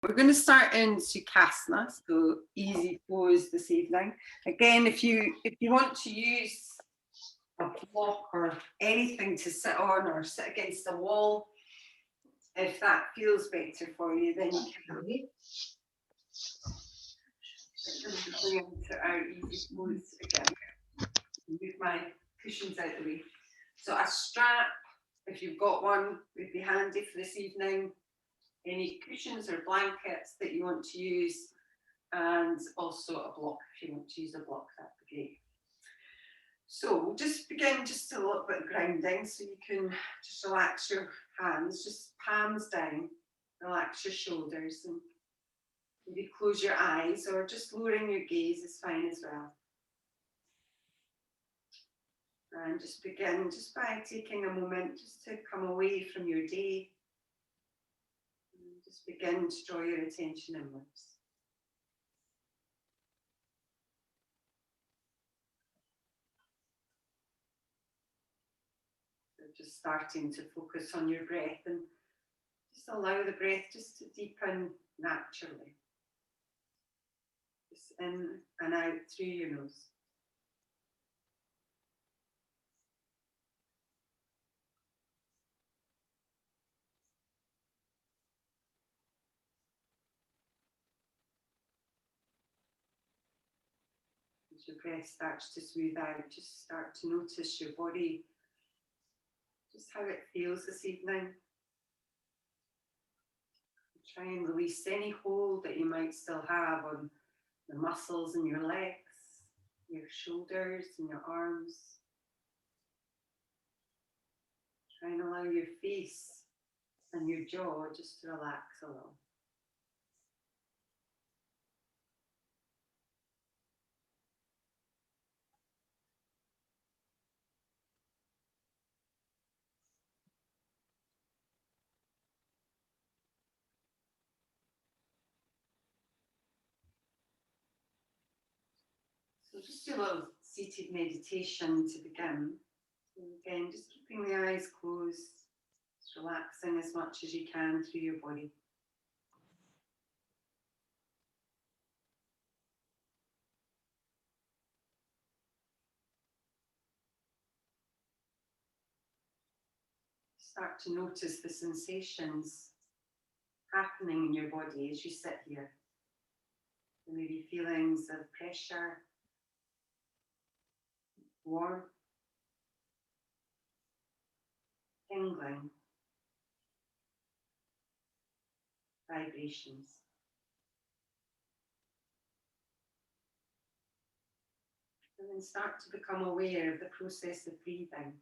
We're going to start in Sukhasana, so easy pose this evening. Again, if you want to use a block or anything to sit on or sit against a wall, if that feels better for you, then you can. Bring into our easy pose again. Move my cushions out of the way. So a strap, if you've got one, would be handy for this evening. Any cushions or blankets that you want to use, and also a block if you want to use a block, that'd be great. So we'll just begin just a little bit of grounding, so you can just relax your hands, just palms down, relax your shoulders, and maybe close your eyes, or just lowering your gaze is fine as well. And just begin just by taking a moment just to come away from your day. And just begin to draw your attention inwards. So just starting to focus on your breath, and just allow the breath just to deepen naturally. Just in and out through your nose. As your breath starts to smooth out, just start to notice your body, just how it feels this evening. Try and release any hold that you might still have on the muscles in your legs, your shoulders and your arms. Try and allow your face and your jaw just to relax a little. So just do a little seated meditation to begin. So again, just keeping the eyes closed, just relaxing as much as you can through your body. Start to notice the sensations happening in your body as you sit here. There may be feelings of pressure, warmth, tingling, vibrations. And then start to become aware of the process of breathing.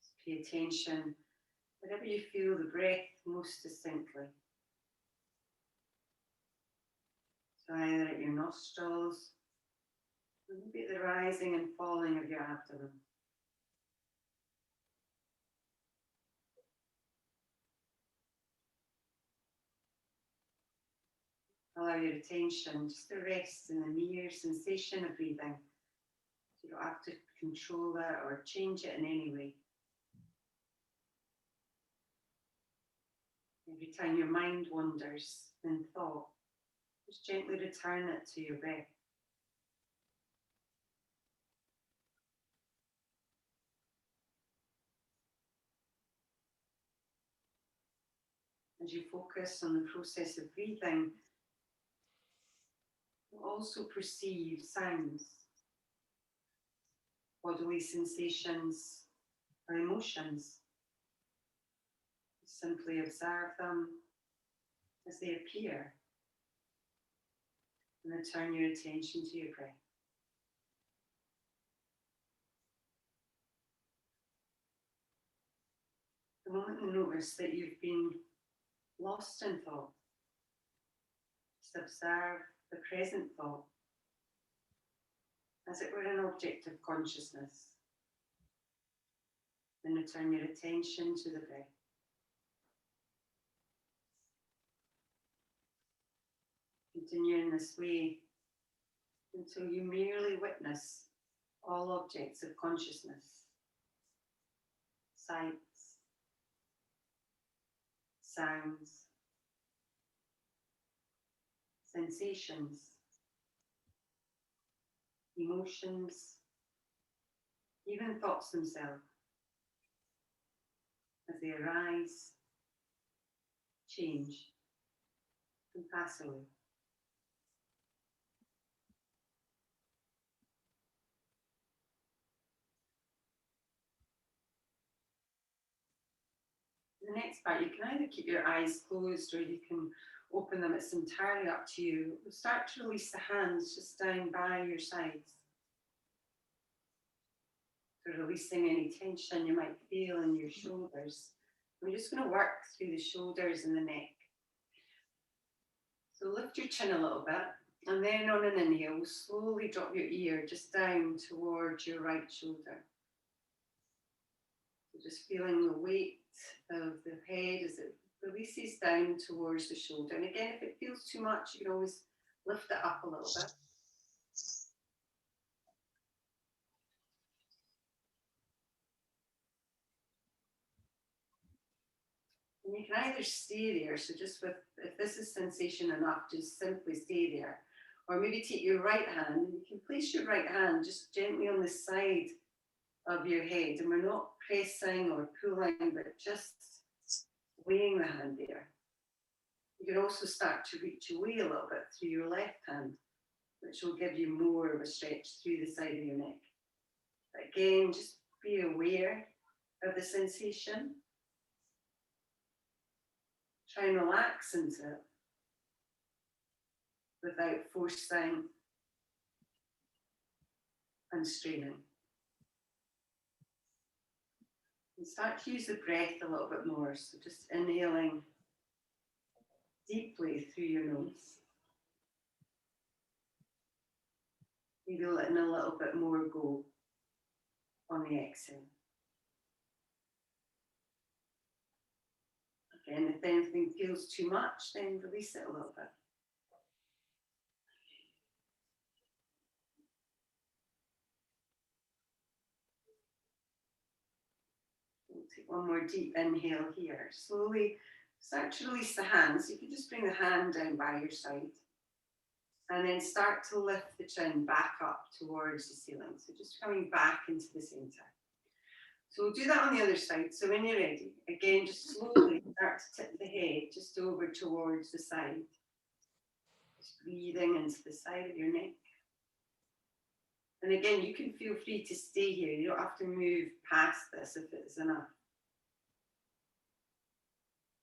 Just pay attention wherever you feel the breath most distinctly. So either at your nostrils, or maybe at the rising and falling of your abdomen. Allow your attention just to rest in the mere sensation of breathing. You don't have to control it or change it in any way. Every time your mind wanders in thought, just gently return it to your breath. As you focus on the process of breathing, you also perceive sounds, bodily sensations, or emotions. Simply observe them as they appear, and then turn your attention to your breath. The moment you notice that you've been lost in thought, just observe the present thought as it were an object of consciousness. Then return your attention to the breath. Continue in this way until you merely witness all objects of consciousness, sights, sounds, sensations, emotions, even thoughts themselves, as they arise, change, and pass away. The next part, you can either keep your eyes closed or you can open them. It's entirely up to you. We'll start to release the hands just down by your sides. So releasing any tension you might feel in your shoulders. We're just going to work through the shoulders and the neck. So lift your chin a little bit, and then on an inhale, slowly drop your ear just down towards your right shoulder. So just feeling the weight of the head as it releases down towards the shoulder. And again, if it feels too much, you can always lift it up a little bit. And you can either stay there, so just with, if this is sensation enough, just simply stay there. Or maybe take your right hand, and you can place your right hand just gently on the side of your head. And we're not pressing or pulling, but just weighing the hand there. You can also start to reach away a little bit through your left hand, which will give you more of a stretch through the side of your neck. But again, just be aware of the sensation. Try and relax into it without forcing and straining. And start to use the breath a little bit more. So just inhaling deeply through your nose. Maybe letting a little bit more go on the exhale. Again, if anything feels too much, then release it a little bit. We'll take one more deep inhale here. Slowly start to release the hands. You can just bring the hand down by your side. And then start to lift the chin back up towards the ceiling. So just coming back into the center. So we'll do that on the other side. So when you're ready, again, just slowly start to tip the head just over towards the side. Just breathing into the side of your neck. And again, you can feel free to stay here. You don't have to move past this if it's enough.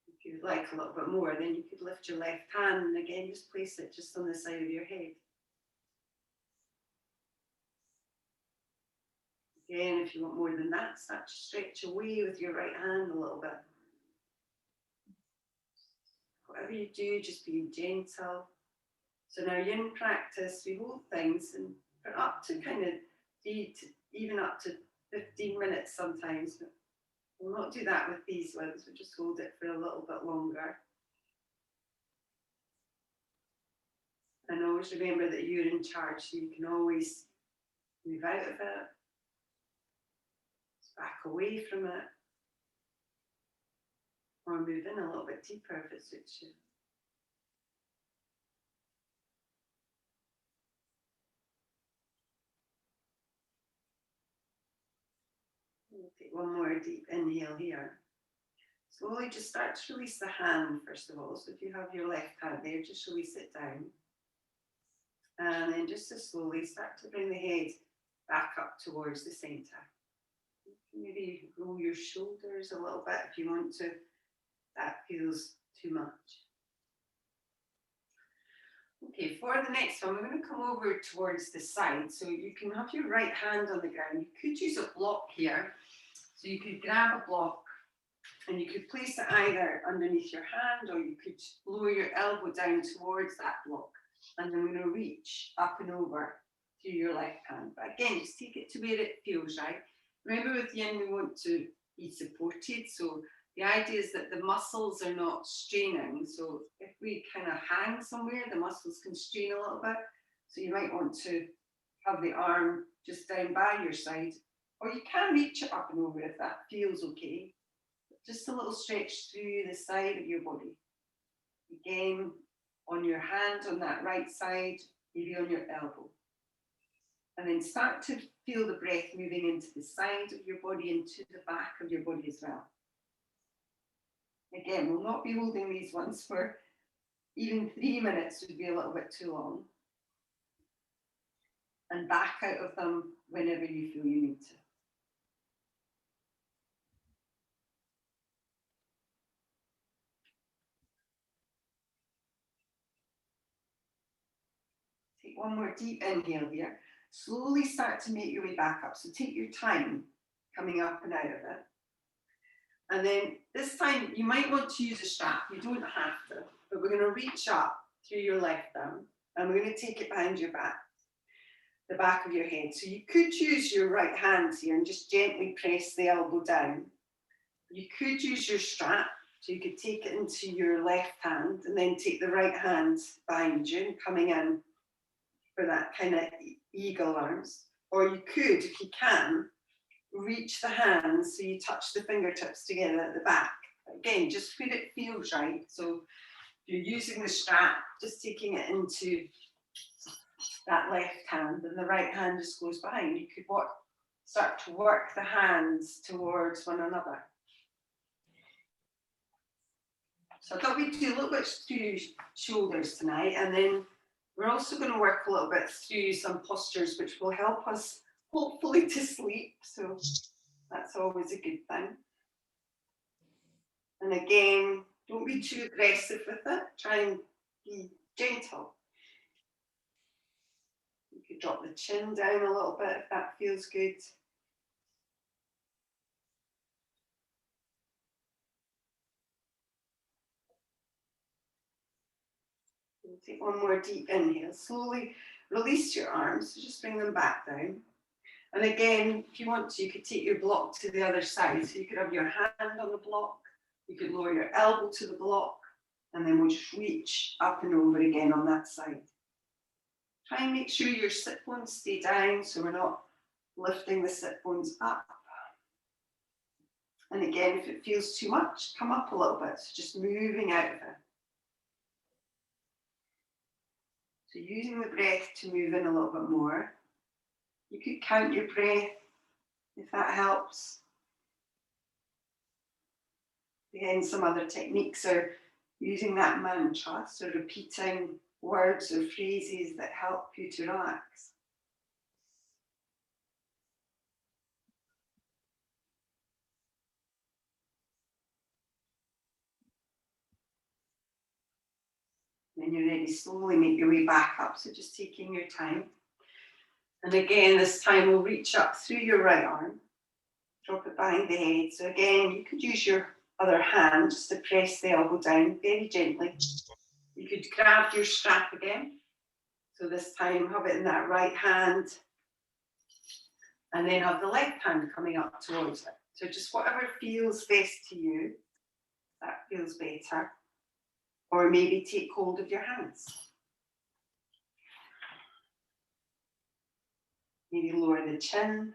If you'd like a little bit more, then you could lift your left hand and again, just place it just on the side of your head. Again, if you want more than that, start to stretch away with your right hand a little bit. Whatever you do, just being gentle. So now yin practice, we hold things and for up to kind of even up to 15 minutes sometimes. But we'll not do that with these ones, we'll just hold it for a little bit longer. And always remember that you're in charge, so you can always move out of it, back away from it, or move in a little bit deeper if it suits you. We'll take one more deep inhale here. Slowly just start to release the hand first of all. So if you have your left hand there, just release it down. And then just as slowly start to bring the head back up towards the center. Maybe roll your shoulders a little bit if you want to. That feels too much. Okay, for the next one, we're going to come over towards the side. So you can have your right hand on the ground. You could use a block here. So you could grab a block and you could place it either underneath your hand or you could lower your elbow down towards that block. And I'm going to reach up and over to your left hand. But again, just take it to where it feels right. Remember with yin, we want to be supported. So the idea is that the muscles are not straining. So if we kind of hang somewhere, the muscles can strain a little bit. So you might want to have the arm just down by your side, or you can reach it up and over if that feels okay. Just a little stretch through the side of your body. Again, on your hand on that right side, maybe on your elbow. And then start to feel the breath moving into the side of your body, into the back of your body as well. Again, we'll not be holding these ones for even 3 minutes, would be a little bit too long. And back out of them whenever you feel you need to. Take one more deep inhale here. Slowly start to make your way back up. So take your time coming up and out of it. And then this time you might want to use a strap. You don't have to, but we're going to reach up through your left arm and we're going to take it behind your back, the back of your head. So you could use your right hand here and just gently press the elbow down. You could use your strap, so you could take it into your left hand and then take the right hand behind you and coming in for that kind of eagle arms. Or you could, if you can, reach the hands so you touch the fingertips together at the back. Again, just where it feels right. So if you're using the strap, just taking it into that left hand and the right hand just goes behind. You could start to work the hands towards one another. So I thought we'd do a little bit through shoulders tonight, and then we're also going to work a little bit through some postures which will help us hopefully to sleep. So that's always a good thing. And again, don't be too aggressive with it. Try and be gentle. You could drop the chin down a little bit if that feels good. We'll take one more deep inhale. Slowly release your arms. So just bring them back down. And again, if you want to, you could take your block to the other side. So you could have your hand on the block. You could lower your elbow to the block. And then we'll just reach up and over again on that side. Try and make sure your sit bones stay down so we're not lifting the sit bones up. And again, if it feels too much, come up a little bit. So just moving out of it. So using the breath to move in a little bit more. You could count your breath if that helps. Again, some other techniques are using that mantra, so repeating words or phrases that help you to relax. When you're ready, slowly make your way back up, so just taking your time. And again, this time we'll reach up through your right arm, drop it behind the head. So again, you could use your other hand just to press the elbow down very gently. You could grab your strap again. So this time have it in that right hand and then have the left hand coming up towards it. So just whatever feels best to you, that feels better. Or maybe take hold of your hands. Maybe lower the chin.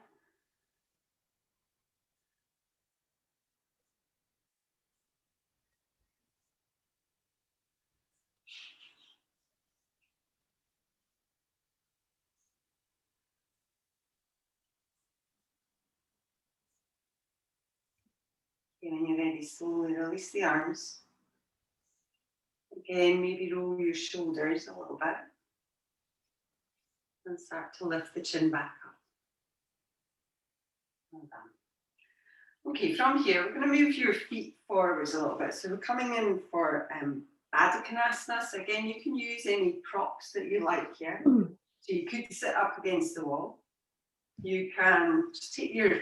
Okay, when you're ready, slowly release the arms. Again, maybe roll your shoulders a little bit. And start to lift the chin back up. Well done. Okay, from here, we're going to move your feet forwards a little bit. So we're coming in for Adho Konasana. So again, you can use any props that you like here. So you could sit up against the wall. You can just take your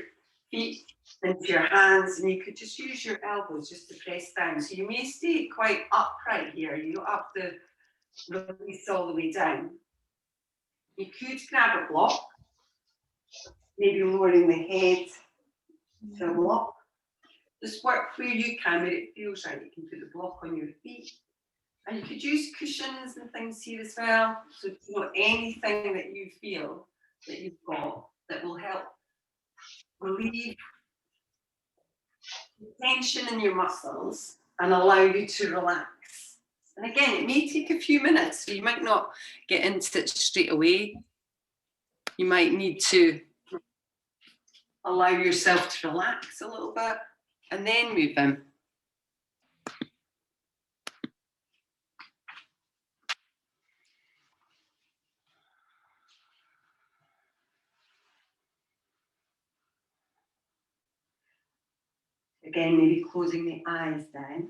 feet into your hands and you could just use your elbows just to press down. So you may stay quite upright here. You don't have to release all the way down. You could grab a block, maybe lowering the head to a block. Just work where you can, where it feels right. You can put the block on your feet. And you could use cushions and things here as well. So anything that you feel that you've got that will help relieve tension in your muscles and allow you to relax And again, it may take a few minutes, so you might not get into it straight away. You might need to allow yourself to relax a little bit and then move in. Again, maybe closing the eyes then.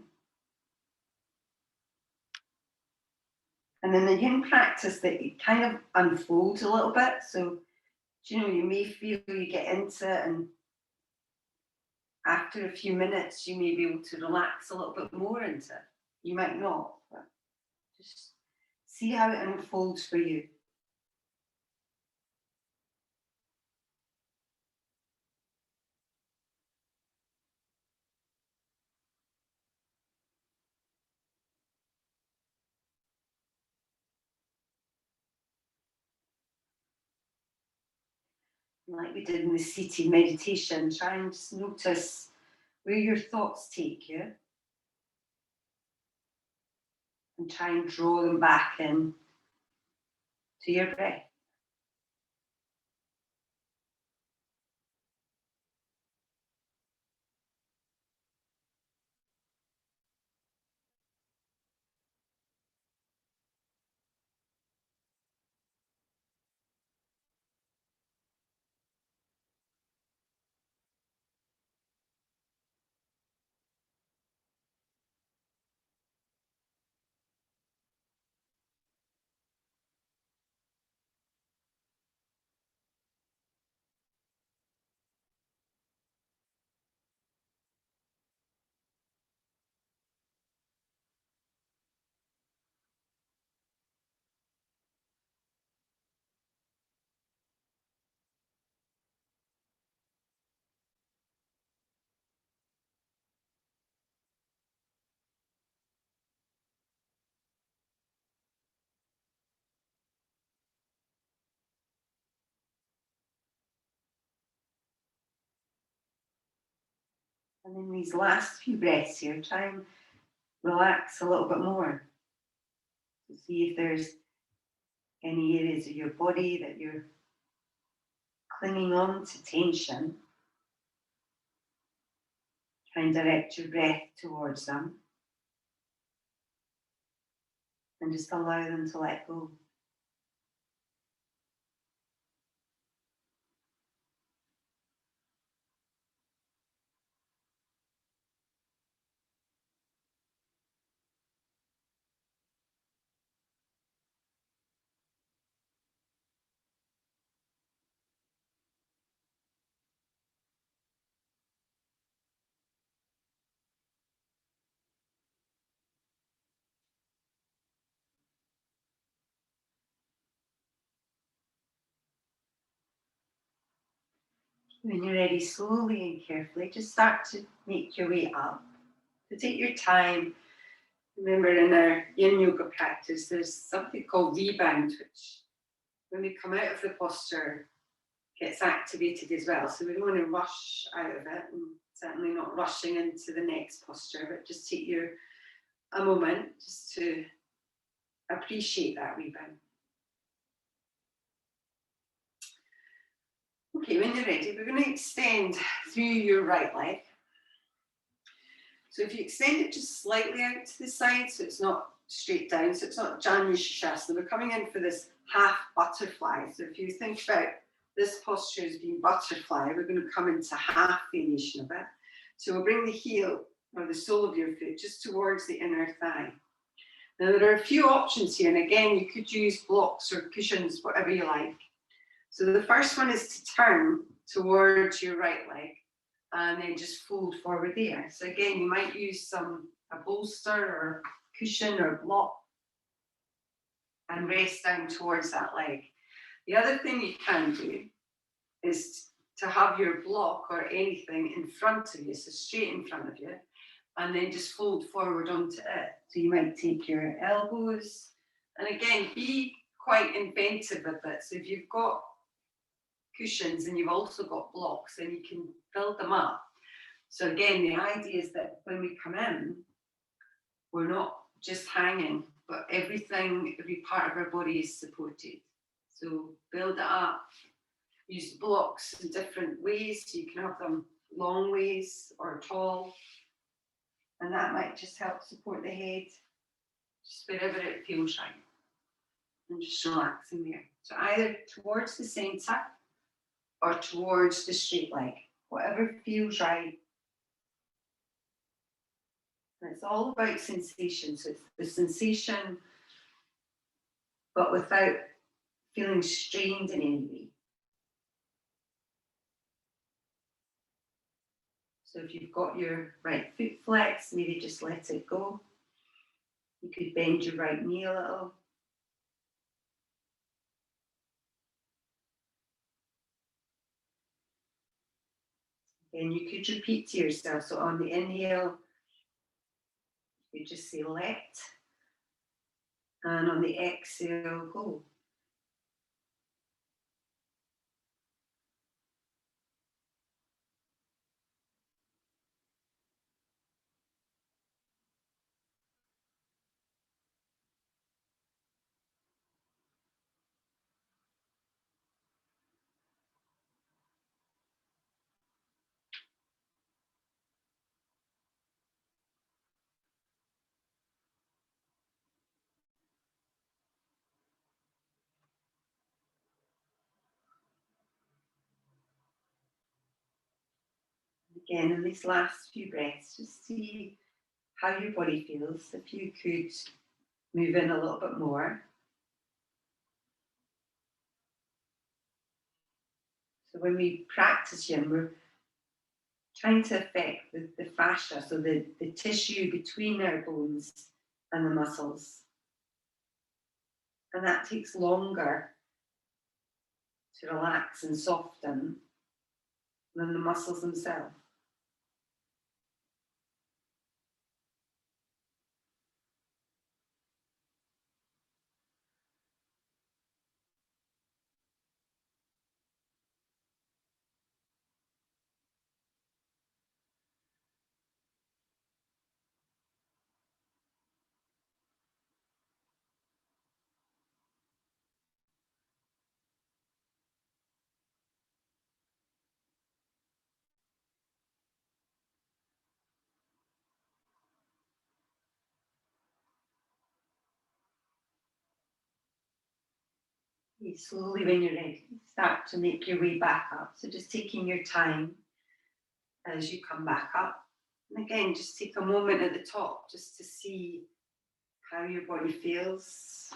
And then the yin practice that it kind of unfolds a little bit. So, you may feel you get into it, and after a few minutes, you may be able to relax a little bit more into it. You might not, but just see how it unfolds for you. Like we did in the seated meditation, try and just notice where your thoughts take you and try and draw them back in to your breath. And in these last few breaths here, try and relax a little bit more. To see if there's any areas of your body that you're clinging on to tension. Try and direct your breath towards them. And just allow them to let go. When you're ready, slowly and carefully, just start to make your way up. So take your time. Remember, in our Yin Yoga practice, there's something called rebound, which when we come out of the posture, gets activated as well. So we don't want to rush out of it, and certainly not rushing into the next posture, but just take a moment just to appreciate that rebound. Okay, when you're ready, we're going to extend through your right leg. So if you extend it just slightly out to the side, so it's not straight down, so it's not Janu Shasana, we're coming in for this half butterfly. So if you think about this posture as being butterfly, we're going to come into half variation of it. So we'll bring the heel or the sole of your foot just towards the inner thigh. Now there are a few options here, and again, you could use blocks or cushions, whatever you like. So the first one is to turn towards your right leg and then just fold forward there. So again, you might use a bolster or cushion or block and rest down towards that leg. The other thing you can do is to have your block or anything in front of you, so straight in front of you, and then just fold forward onto it. So you might take your elbows, and again, be quite inventive with it. So if you've got cushions and you've also got blocks, and you can build them up. So again, the idea is that when we come in, we're not just hanging but every part of our body is supported. So build it up. Use blocks in different ways. So you can have them long ways or tall. And that might just help support the head, just wherever it feels right. And just relaxing there. So either towards the centre or towards the straight leg, whatever feels right. And it's all about sensation. So it's the sensation, but without feeling strained in any way. So if you've got your right foot flexed, maybe just let it go. You could bend your right knee a little. And you could repeat to yourself. So on the inhale, you just say let. And on the exhale, go. Again, in these last few breaths, just see how your body feels. If you could move in a little bit more. So when we practice yin, we're trying to affect the fascia, so the tissue between our bones and the muscles. And that takes longer to relax and soften than the muscles themselves. You slowly, when you're ready, start to make your way back up. So just taking your time as you come back up. And again, just take a moment at the top just to see how your body feels,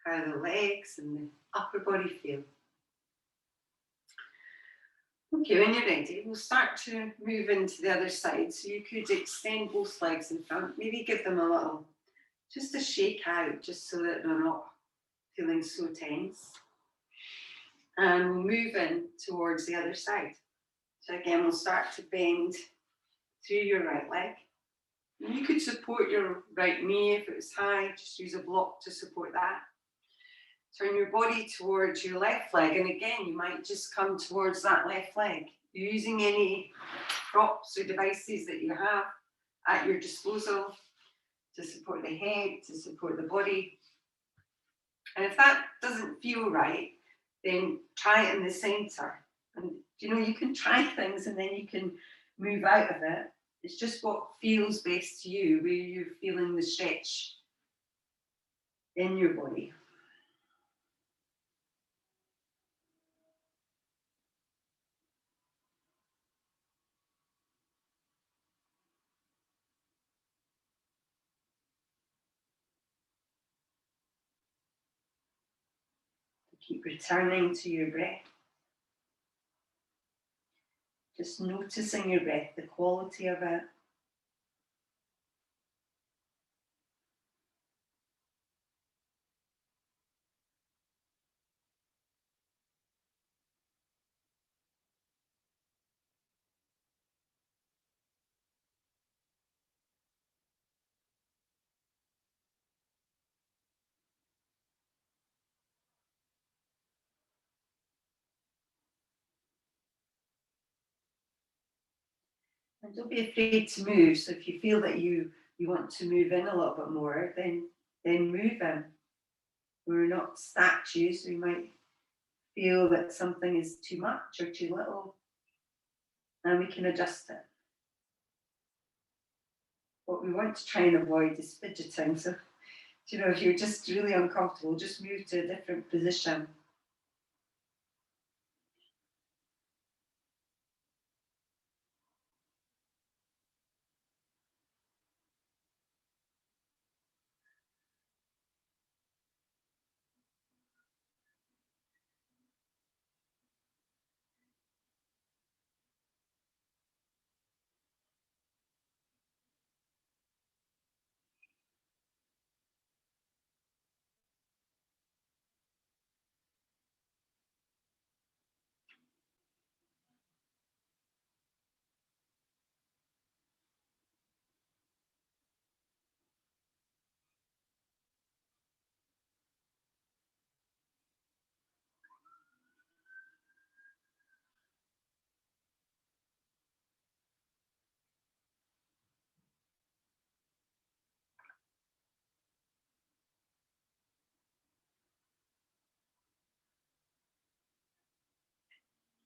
how the legs and the upper body feel. Okay, when you're ready, we'll start to move into the other side. So you could extend both legs in front, maybe give them a little, just a shake out, just so that they're not feeling so tense. And we'll move in towards the other side. So again, we'll start to bend through your right leg. And you could support your right knee if it was high, just use a block to support that. Turn your body towards your left leg, and again, you might just come towards that left leg. You're using any props or devices that you have at your disposal to support the head, to support the body. And if that doesn't feel right, then try it in the center. And you can try things and then you can move out of it. It's just what feels best to you, where you're feeling the stretch in your body. Keep returning to your breath. Just noticing your breath, the quality of it. And don't be afraid to move. So if you feel that you you want to move in a little bit more, then move in. We're not statues. We might feel that something is too much or too little, and we can adjust it. What we want to try and avoid is fidgeting. So, if you're just really uncomfortable, just move to a different position.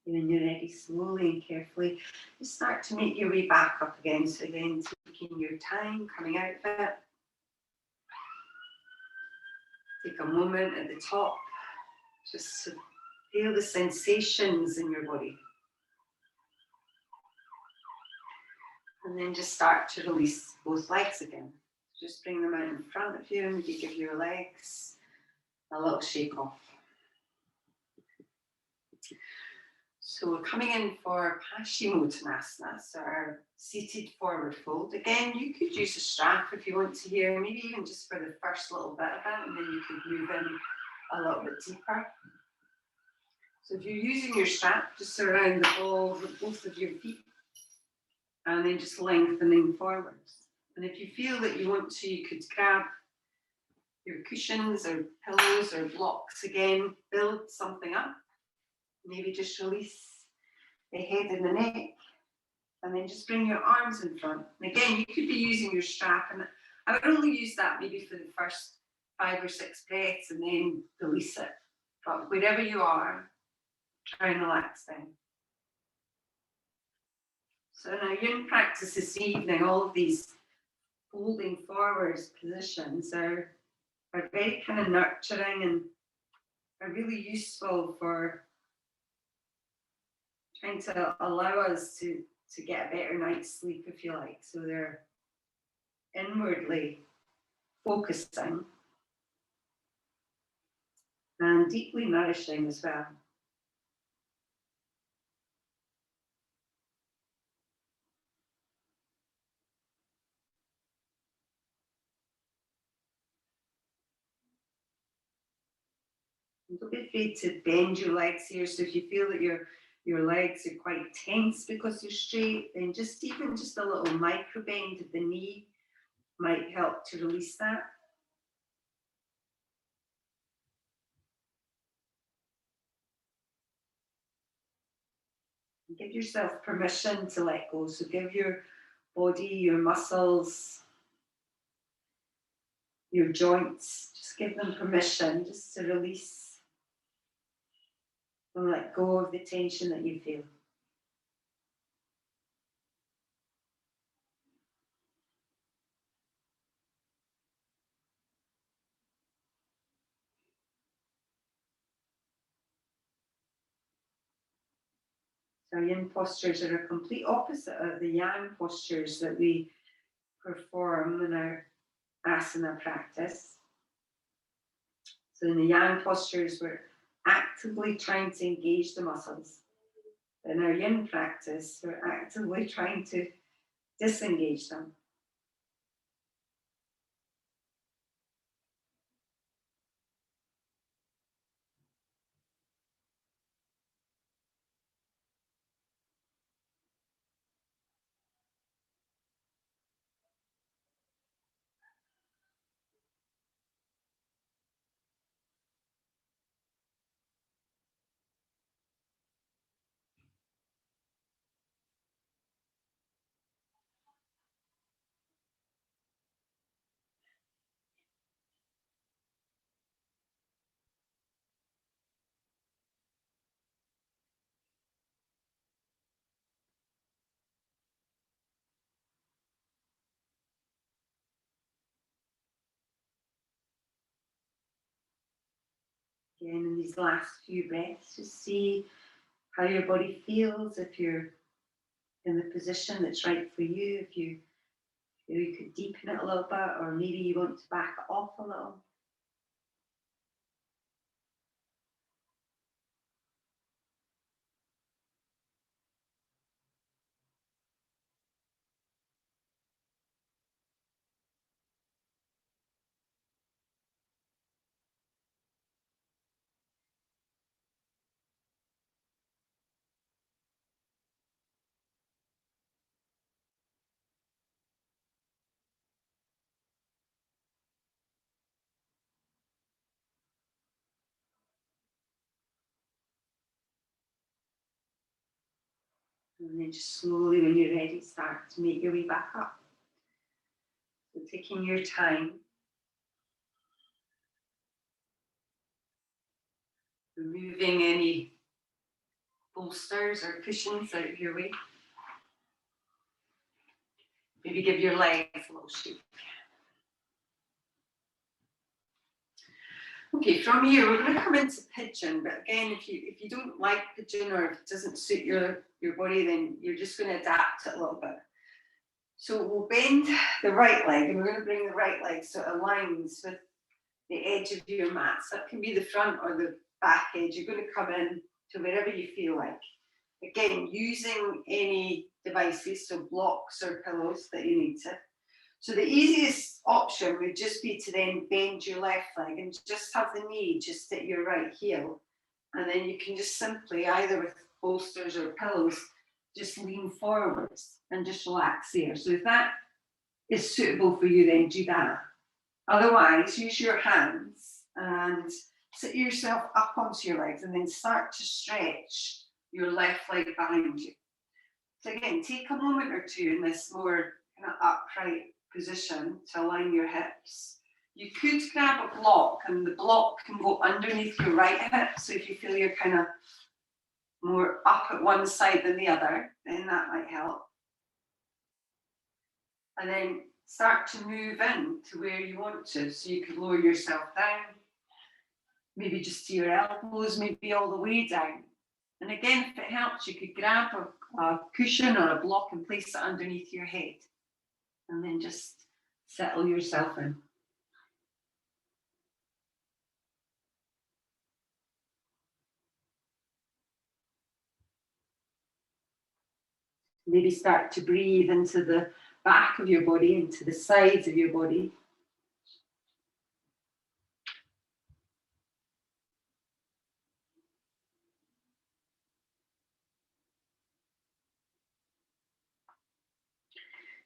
When you're ready, slowly and carefully, you start to make your way back up again. So again, taking your time, coming out of it. Take a moment at the top, just to feel the sensations in your body. And then just start to release both legs again. Just bring them out in front of you, and maybe give your legs a little shake off. So we're coming in for Paschimottanasana, so our seated forward fold. Again, you could use a strap if you want to here, maybe even just for the first little bit of it, and then you could move in a little bit deeper. So if you're using your strap, just around the ball with both of your feet, and then just lengthening forwards. And if you feel that you want to, you could grab your cushions or pillows or blocks again, build something up. Maybe just release the head and the neck, and then just bring your arms in front. And again, you could be using your strap, and I would only use that maybe for the first 5 or 6 breaths and then release it. But wherever you are, try and relax then. So now yin practice this evening, all of these folding forwards positions are very kind of nurturing and are really useful for trying to allow us to get a better night's sleep, if you like. So they're inwardly focusing and deeply nourishing as well. Don't be afraid to bend your legs here. So if you feel that your legs are quite tense because they're straight, then just even just a little micro bend of the knee might help to release that. And give yourself permission to let go. So give your body, your muscles, your joints, just give them permission just to release and let go of the tension that you feel. So yin postures are a complete opposite of the yang postures that we perform in our asana practice. So in the yang postures, we're actively trying to engage the muscles. In our yin practice, we're actively trying to disengage them. Again, in these last few breaths, just see how your body feels, if you're in the position that's right for you, if you feel you could deepen it a little bit, or maybe you want to back it off a little. And then just slowly, when you're ready, start to make your way back up. So taking your time, removing any bolsters or cushions out of your way. Maybe give your legs a little shake. Okay, from here we're going to come into pigeon, but again, if you don't like pigeon or if it doesn't suit your body, then you're just going to adapt it a little bit. So we'll bend the right leg, and we're going to bring the right leg so it aligns with the edge of your mat. So that can be the front or the back edge. You're going to come in to wherever you feel like. Again, using any devices, so blocks or pillows that you need to. So the easiest option would just be to then bend your left leg and just have the knee just at your right heel. And then you can just simply, either with bolsters or pillows, just lean forwards and just relax there. So if that is suitable for you, then do that. Otherwise, use your hands and sit yourself up onto your legs and then start to stretch your left leg behind you. So again, take a moment or two in this more kind of upright position to align your hips. You could grab a block, and the block can go underneath your right hip. So if you feel you're kind of more up at one side than the other, then that might help. And then start to move in to where you want to. So you could lower yourself down, maybe just to your elbows, maybe all the way down. And again, if it helps, you could grab a cushion or a block and place it underneath your head. And then just settle yourself in. Maybe start to breathe into the back of your body, into the sides of your body.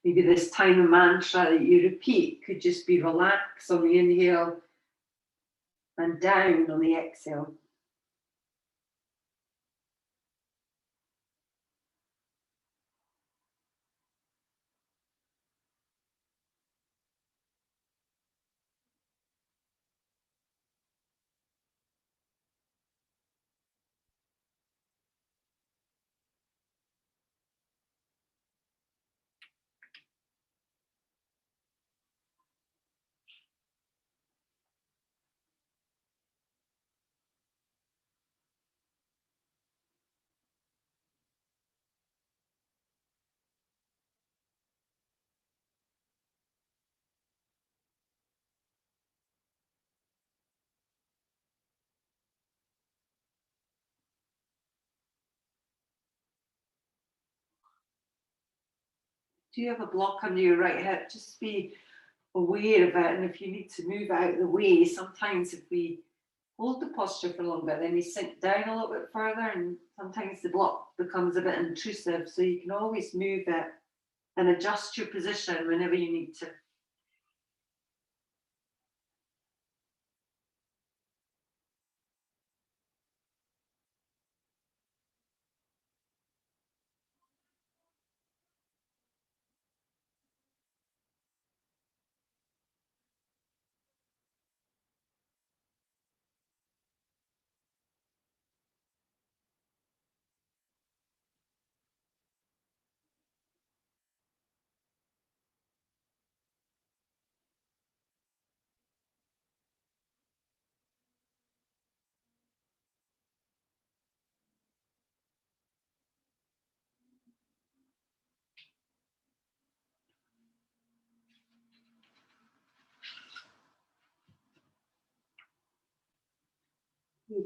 Maybe this tiny mantra that you repeat could just be relax on the inhale and down on the exhale. Do you have a block under your right hip? Just be aware of it. And if you need to move out of the way, sometimes if we hold the posture for longer, then we sink down a little bit further, and sometimes the block becomes a bit intrusive. So you can always move it and adjust your position whenever you need to.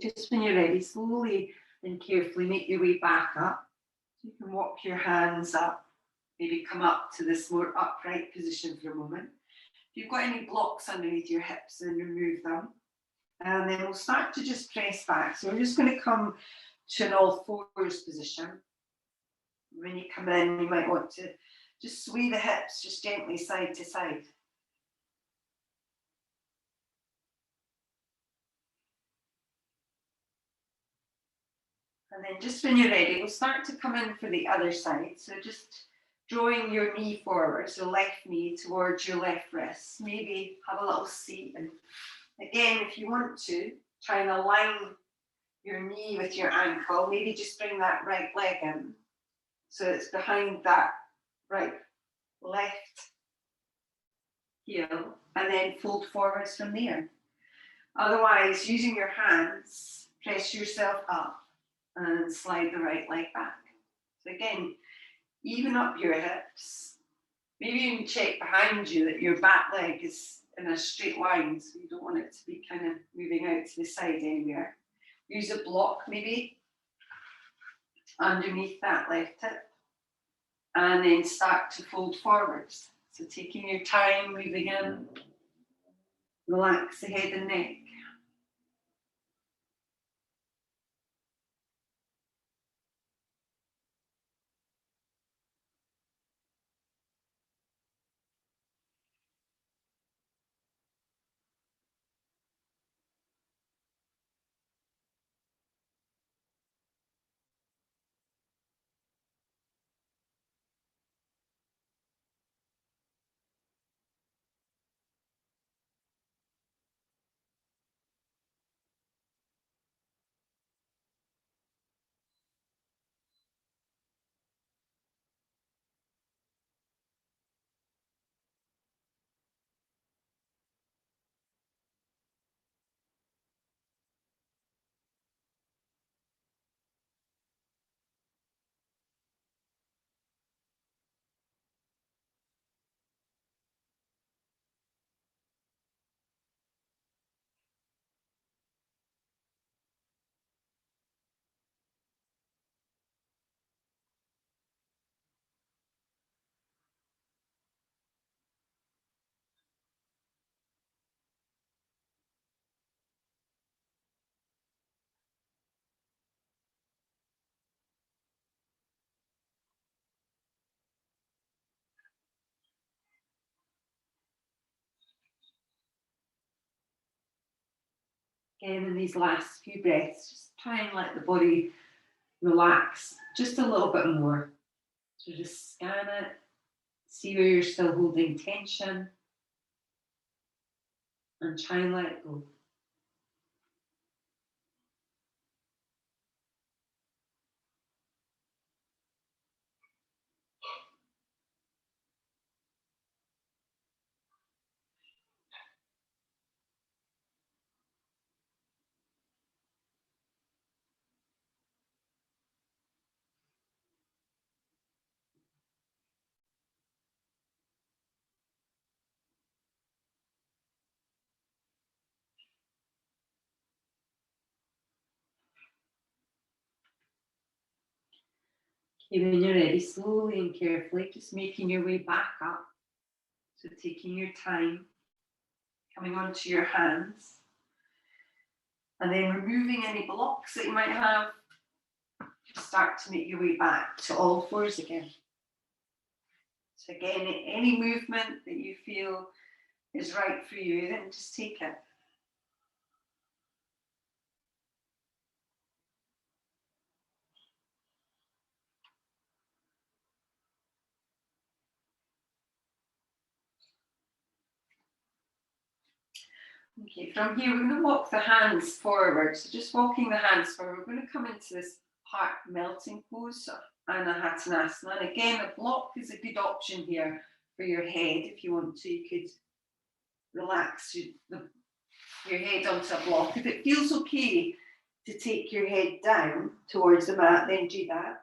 Just when you're ready, slowly and carefully make your way back up. You can walk your hands up, maybe come up to this more upright position for a moment. If you've got any blocks underneath your hips, then remove them. And then we'll start to just press back. So we're just going to come to an all fours position. When you come in, you might want to just sway the hips just gently side to side. And then just when you're ready, we'll start to come in for the other side. So just drawing your knee forward, so left knee towards your left wrist. Maybe have a little seat. And again, if you want to, try and align your knee with your ankle. Maybe just bring that right leg in. So it's behind that right left heel, and then fold forwards from there. Otherwise, using your hands, press yourself up and slide the right leg back. So again, even up your hips. Maybe even check behind you that your back leg is in a straight line, so you don't want it to be kind of moving out to the side anywhere. Use a block maybe underneath that left hip, and then start to fold forwards. So taking your time, moving in, relax the head and neck. Again, in these last few breaths, just try and let the body relax just a little bit more. So just scan it, see where you're still holding tension, and try and let it go. Okay, when you're ready, slowly and carefully, just making your way back up. So taking your time, coming onto your hands, and then removing any blocks that you might have. Just start to make your way back to all fours again. So again, any movement that you feel is right for you, then just take it. Okay, from here, we're going to walk the hands forward. So just walking the hands forward, we're going to come into this heart melting pose, so Anahatanasana. And again, a block is a good option here for your head. If you want to, you could relax your head onto a block. If it feels okay to take your head down towards the mat, then do that.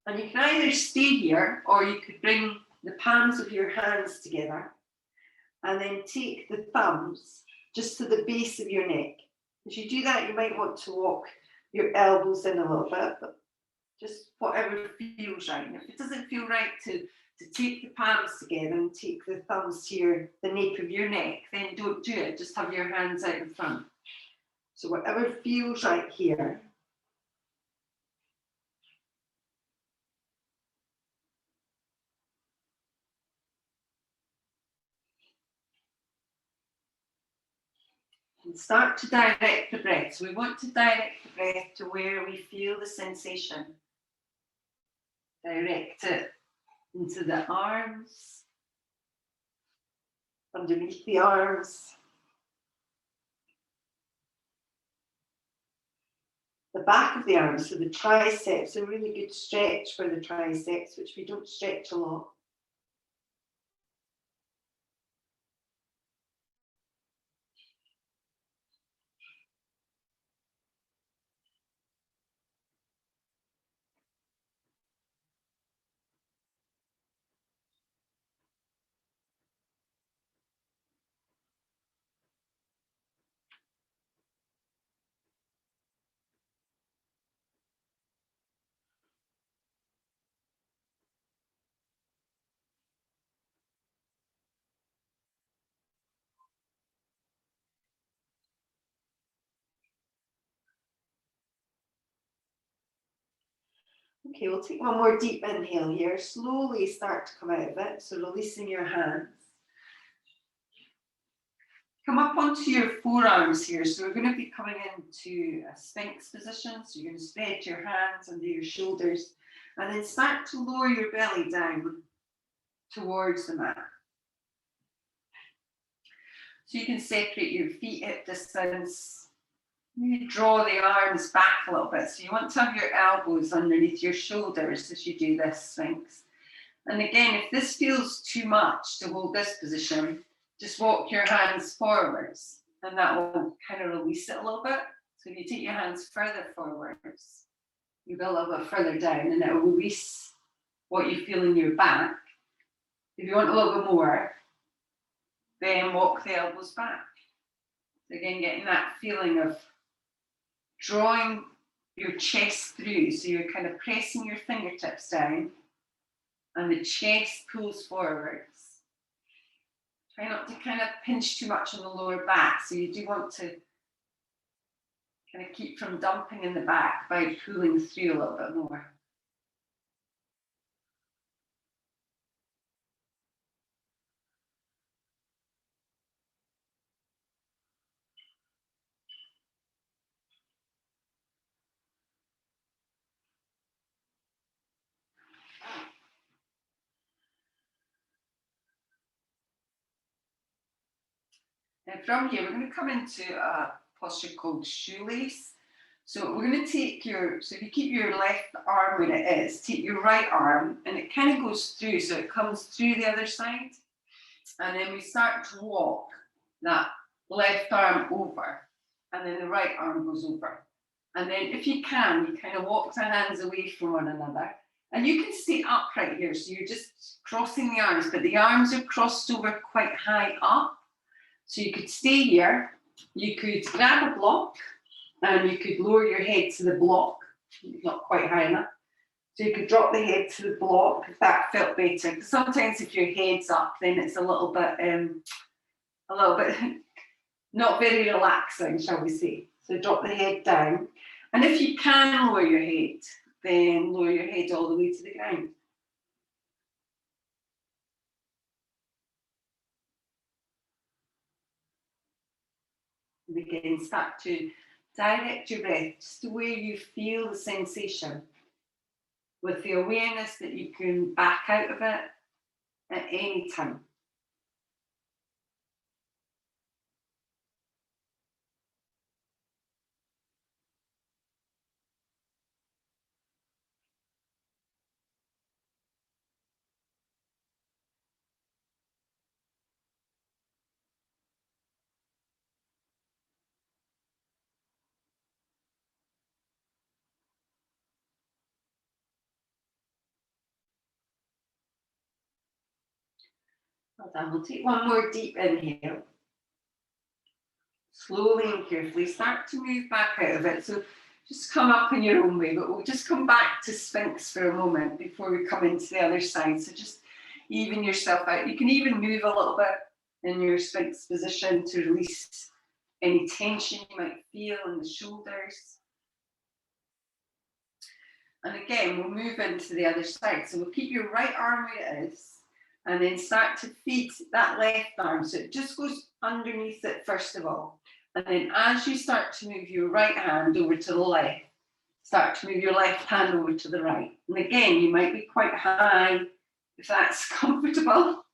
And you can either stay here, or you could bring the palms of your hands together and then take the thumbs just to the base of your neck. As you do that, you might want to walk your elbows in a little bit, but just whatever feels right. And if it doesn't feel right to take the palms together and take the thumbs to the nape of your neck, then don't do it. Just have your hands out in front. So whatever feels right here. And start to direct the breath. So we want to direct the breath to where we feel the sensation. Direct it into the arms, underneath the arms, the back of the arms, so the triceps, a really good stretch for the triceps, which we don't stretch a lot. Okay, we'll take one more deep inhale here. Slowly start to come out of it. So releasing your hands. Come up onto your forearms here. So we're going to be coming into a Sphinx position. So you're going to spread your hands under your shoulders and then start to lower your belly down towards the mat. So you can separate your feet hip distance. You draw the arms back a little bit. So you want to have your elbows underneath your shoulders as you do this Sphinx. And again, if this feels too much to hold this position, just walk your hands forwards and that will kind of release it a little bit. So if you take your hands further forwards, you go a little bit further down and it will release what you feel in your back. If you want a little bit more, then walk the elbows back. So again, getting that feeling of drawing your chest through. So you're kind of pressing your fingertips down and the chest pulls forwards. Try not to kind of pinch too much on the lower back. So you do want to kind of keep from dumping in the back by pulling through a little bit more. And from here, we're going to come into a posture called shoelace. So we're going to take so if you keep your left arm where it is, take your right arm and it kind of goes through. So it comes through the other side. And then we start to walk that left arm over. And then the right arm goes over. And then if you can, you kind of walk the hands away from one another. And you can stay upright here. So you're just crossing the arms, but the arms are crossed over quite high up. So you could stay here, you could grab a block and you could lower your head to the block, not quite high enough. So you could drop the head to the block if that felt better. Because sometimes if your head's up, then it's a little bit not very relaxing, shall we say. So drop the head down. And if you can lower your head, then lower your head all the way to the ground. And again, start to direct your breath just to where you feel the sensation, with the awareness that you can back out of it at any time. Well done. We'll take one more deep inhale. Slowly and carefully start to move back out of it. So just come up in your own way, but we'll just come back to Sphinx for a moment before we come into the other side. So just even yourself out. You can even move a little bit in your Sphinx position to release any tension you might feel in the shoulders. And again, we'll move into the other side. So we'll keep your right arm where it is, and then start to feed that left arm. So it just goes underneath it first of all. And then as you start to move your right hand over to the left, start to move your left hand over to the right. And again, you might be quite high. If that's comfortable,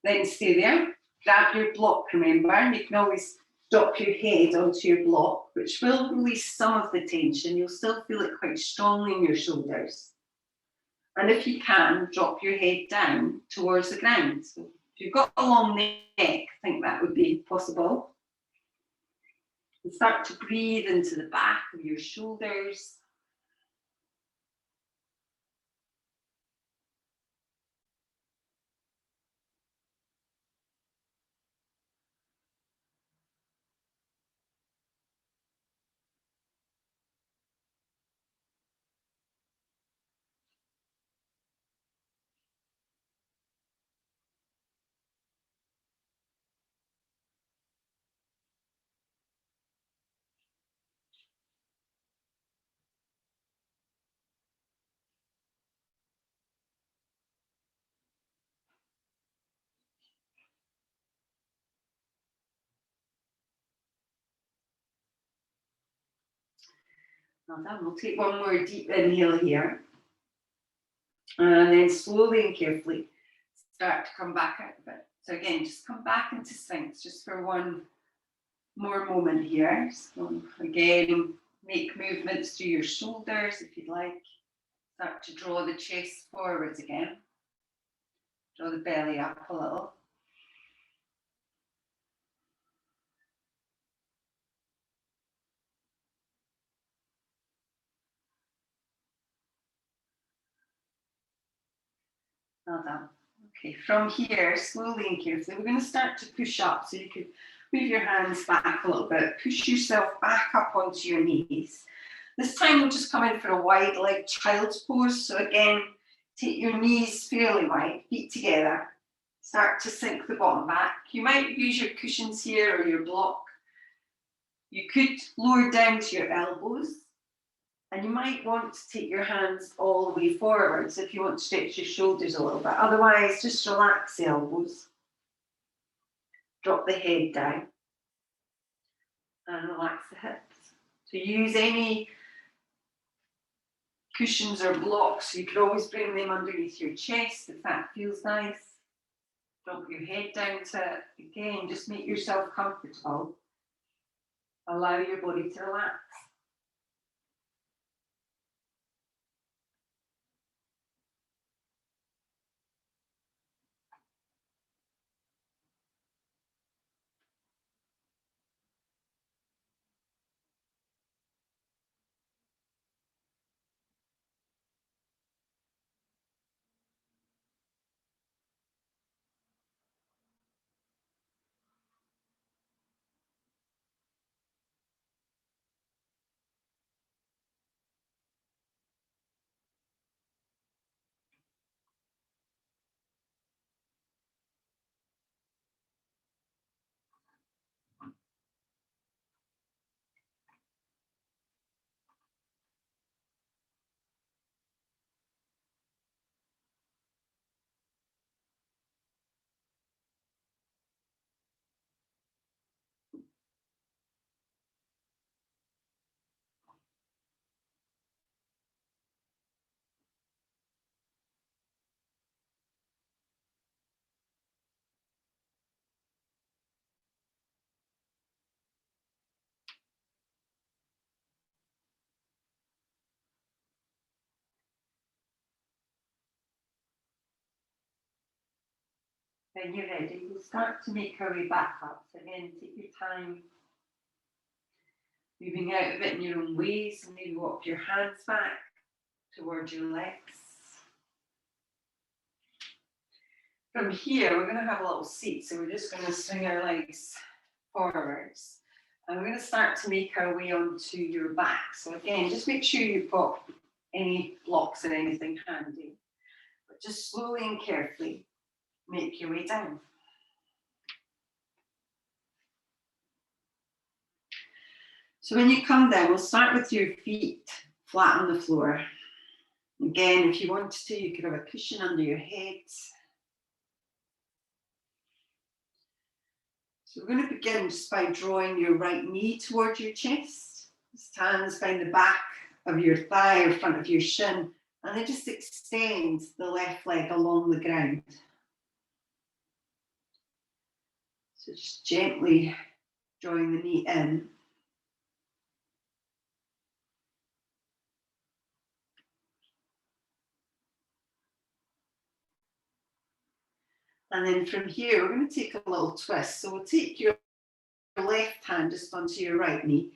then stay there. Grab your block, remember, and you can always drop your head onto your block, which will release some of the tension. You'll still feel it quite strongly in your shoulders. And if you can, drop your head down towards the ground. So if you've got a long neck, I think that would be possible. And start to breathe into the back of your shoulders. Well done. We'll take one more deep inhale here. And then slowly and carefully start to come back out of it. So again, just come back into Sphinx just for one more moment here. So again, make movements through your shoulders if you'd like. Start to draw the chest forwards again. Draw the belly up a little. Well done. Okay, from here, slowly and carefully, we're going to start to push up. So you could move your hands back a little bit, push yourself back up onto your knees. This time we'll just come in for a wide leg child's pose. So again, take your knees fairly wide, feet together. Start to sink the bottom back. You might use your cushions here or your block. You could lower down to your elbows. And you might want to take your hands all the way forwards if you want to stretch your shoulders a little bit. Otherwise, just relax the elbows. Drop the head down. And relax the hips. So use any cushions or blocks. You could always bring them underneath your chest if that feels nice. Drop your head down to it. Again, just make yourself comfortable. Allow your body to relax. When you're ready, we'll start to make our way back up. So again, take your time, moving out of it in your own ways, and maybe walk your hands back towards your legs. From here, we're going to have a little seat, so we're just going to swing our legs forwards. And we're going to start to make our way onto your back. So again, just make sure you've got any blocks or anything handy. But just slowly and carefully make your way down. So when you come down, we'll start with your feet flat on the floor. Again, if you wanted to, you could have a cushion under your head. So we're going to begin just by drawing your right knee towards your chest. Just hands behind the back of your thigh or front of your shin, and then just extend the left leg along the ground. So just gently drawing the knee in. And then from here, we're going to take a little twist. So we'll take your left hand just onto your right knee,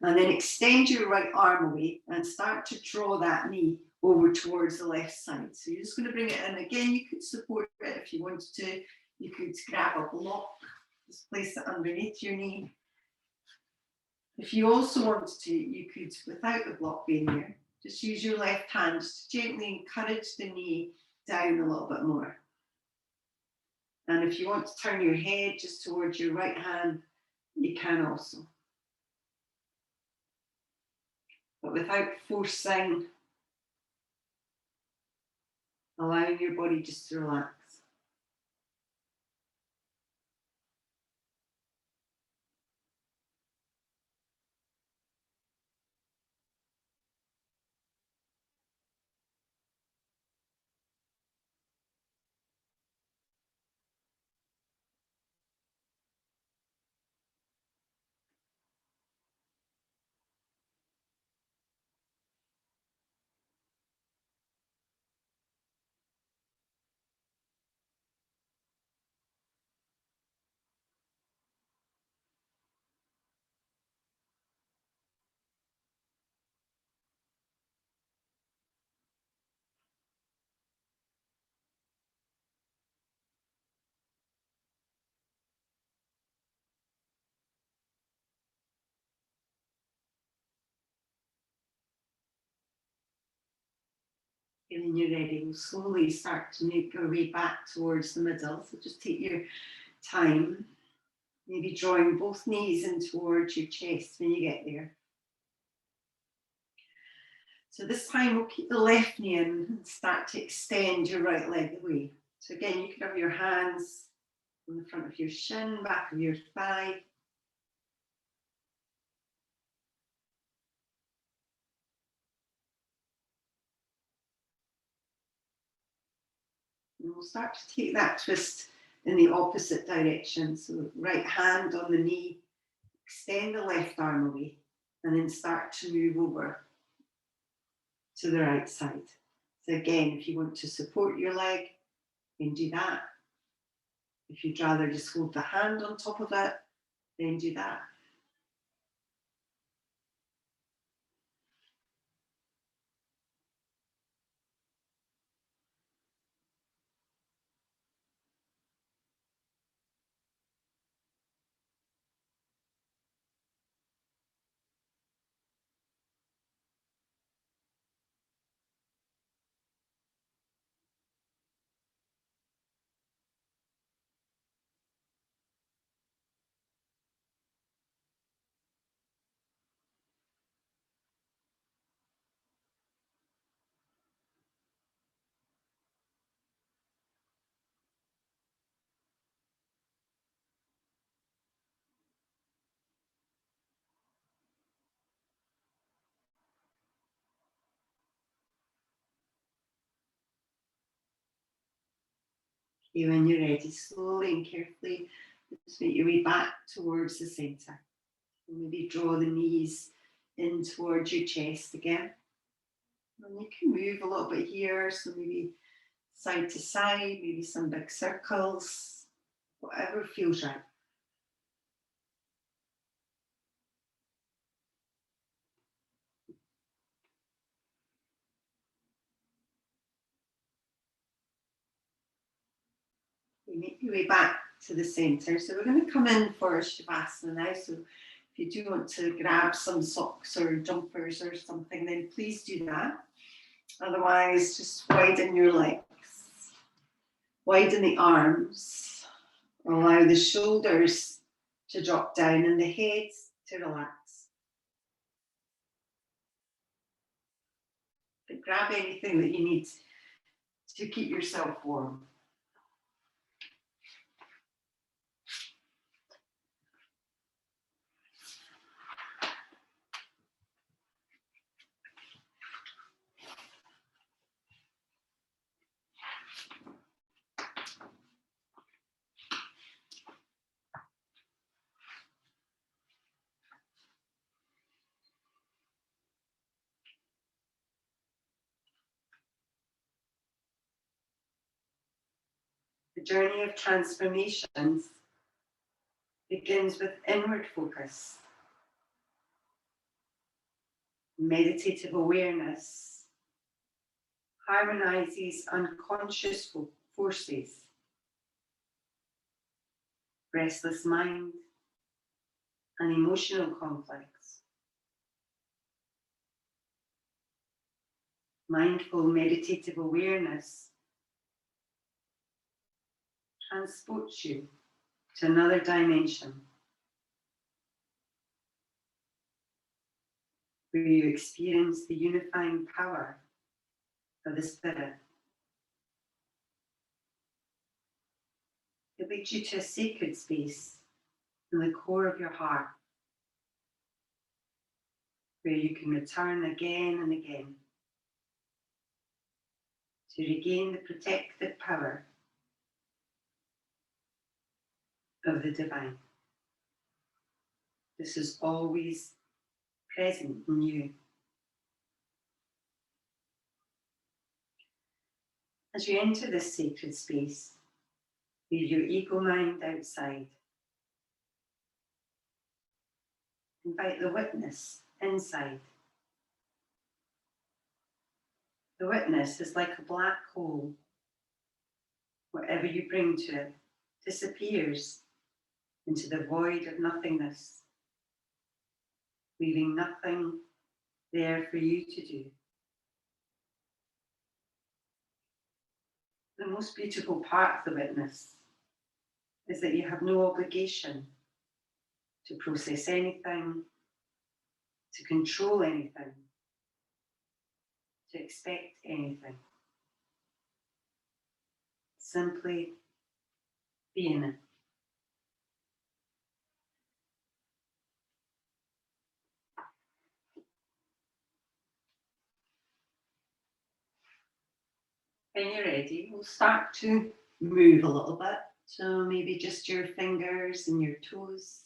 and then extend your right arm away and start to draw that knee over towards the left side. So you're just going to bring it in. Again, you could support it if you wanted to. You could grab a block, just place it underneath your knee. If you also wanted to, you could, without the block being there, just use your left hand to gently encourage the knee down a little bit more. And if you want to turn your head just towards your right hand, you can also. But without forcing, allowing your body just to relax. And when you're ready, we'll slowly start to make our way back towards the middle. So just take your time, maybe drawing both knees in towards your chest when you get there. So this time we'll keep the left knee in and start to extend your right leg away. So again, you can have your hands on the front of your shin, back of your thigh. And we'll start to take that twist in the opposite direction. So right hand on the knee, extend the left arm away, and then start to move over to the right side. So again, if you want to support your leg, then do that. If you'd rather just hold the hand on top of it, then do that. Okay, when you're ready, slowly and carefully, just make your way back towards the centre. Maybe draw the knees in towards your chest again. And you can move a little bit here, so maybe side to side, maybe some big circles, whatever feels right. You make your way back to the centre. So we're going to come in for Shavasana now. So If you do want to grab some socks or jumpers or something, then please do that. Otherwise, just widen your legs, widen the arms, allow the shoulders to drop down and the head to relax. But grab anything that you need to keep yourself warm. The journey of transformations begins with inward focus. Meditative awareness harmonizes unconscious forces, restless mind, and emotional conflicts. Mindful meditative awareness transports you to another dimension where you experience the unifying power of the spirit. It leads you to a sacred space in the core of your heart where you can return again and again to regain the protective power of the divine. This is always present in you. As you enter this sacred space, leave your ego mind outside. Invite the witness inside. The witness is like a black hole. Whatever you bring to it disappears into the void of nothingness, leaving nothing there for you to do. The most beautiful part of the witness is that you have no obligation to process anything, to control anything, to expect anything. Simply be in it. When you're ready, we'll start to move a little bit. So maybe just your fingers and your toes.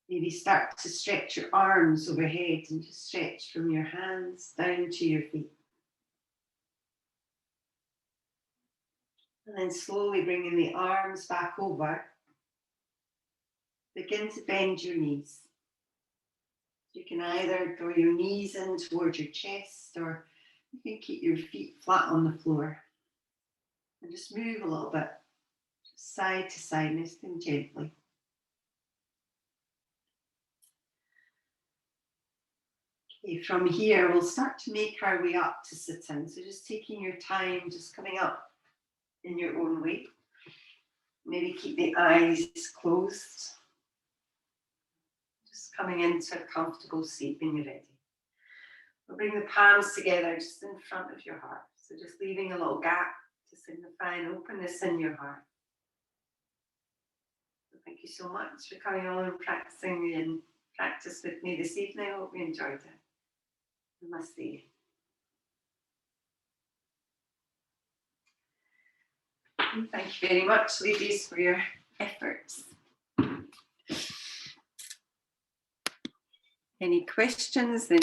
Maybe start to stretch your arms overhead and just stretch from your hands down to your feet. And then slowly bringing the arms back over. Begin to bend your knees. You can either draw your knees in towards your chest, or you can keep your feet flat on the floor. And just move a little bit, side to side, nice and gently. Okay, from here, we'll start to make our way up to sitting. So just taking your time, just coming up in your own way. Maybe keep the eyes closed. Just coming into a comfortable seat when you're ready. We'll bring the palms together just in front of your heart. So just leaving a little gap to signify an openness in your heart. So thank you so much for coming on and practicing and practice with me this evening. I hope you enjoyed it. Namaste. And thank you very much, ladies, for your efforts. Any questions? Then